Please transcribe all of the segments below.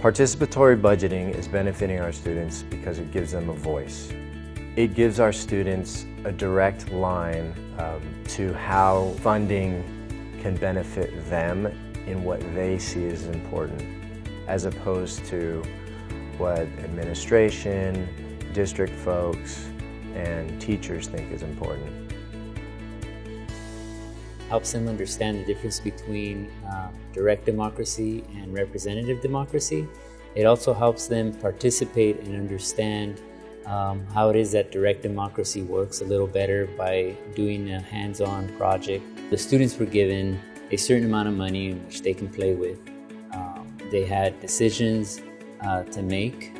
Participatory budgeting is benefiting our students because it gives them a voice. It gives our students a direct line to how funding can benefit them in what they see as important, as opposed to what administration, district folks, and teachers think is important. Helps them understand the difference between direct democracy and representative democracy. It also helps them participate and understand how it is that direct democracy works a little better by doing a hands-on project. The students were given a certain amount of money which they can play with. They had decisions to make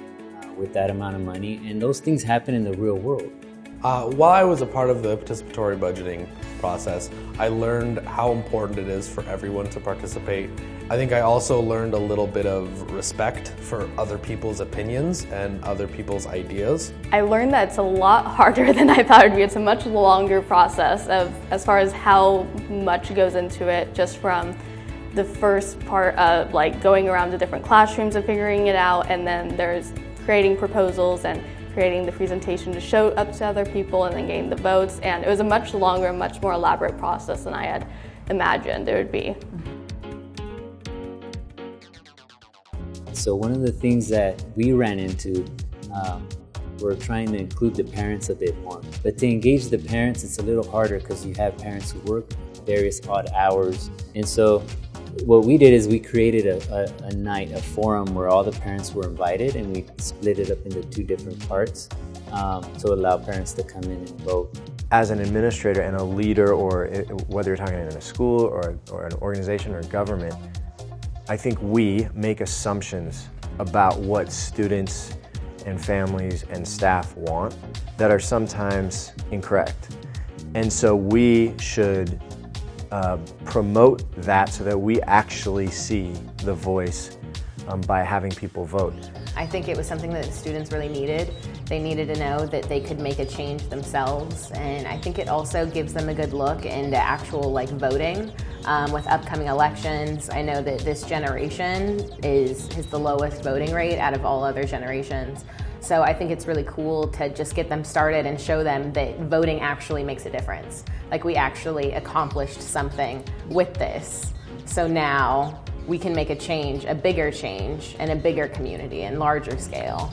with that amount of money, and those things happen in the real world. While I was a part of the participatory budgeting process, I learned how important it is for everyone to participate. I think I also learned a little bit of respect for other people's opinions and other people's ideas. I learned that it's a lot harder than I thought it would be. It's a much longer process as far as how much goes into it, just from the first part of like going around to different classrooms and figuring it out, and then there's creating proposals and creating the presentation to show up to other people and then getting the votes. And it was a much longer, much more elaborate process than I had imagined it would be. So one of the things that we ran into, we're trying to include the parents a bit more. But to engage the parents, it's a little harder because you have parents who work various odd hours. And so what we did is we created a night, a forum where all the parents were invited, and we split it up into two different parts to allow parents to come in and vote. As an administrator and a leader, or whether you're talking in a school or an organization or government, I think we make assumptions about what students and families and staff want that are sometimes incorrect. And so we should promote that so that we actually see the voice by having people vote. I think it was something that the students really needed. They needed to know that they could make a change themselves, and I think it also gives them a good look into actual voting with upcoming elections. I know that this generation has the lowest voting rate out of all other generations. So I think it's really cool to just get them started and show them that voting actually makes a difference. Like, we actually accomplished something with this. So now we can make a change, a bigger change, in a bigger community and larger scale.